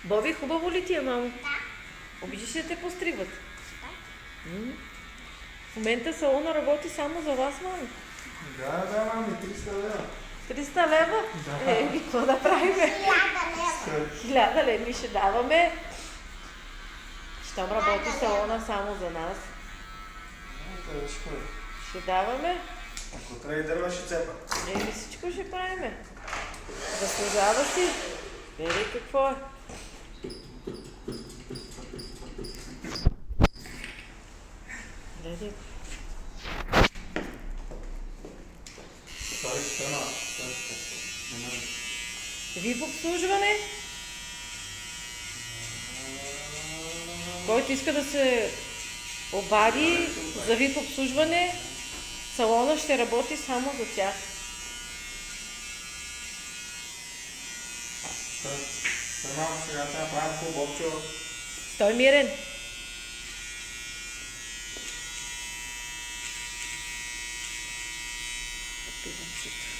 Боби, хубаво ли ти е, мамо? Да. Обичаш ли да те постригват? Да. В момента салона работи само за вас, мамо. Да, мами, 300 лева. 300 лева? Да. Какво да правиме? 1000 лева. 1000 лева ми ще даваме. Щом работи салона само за нас, ще даваме. Ако трябва и дърва, ще цепа. Всичко ще правиме. Заслужава си. Вери какво е. Гледай. Той ще стана. VIP обслужване. Който иска да се обади за VIP обслужване, салона ще работи само за тях. Малко сега трябва да правим по-бобчо. Стой мирен. Пивам си.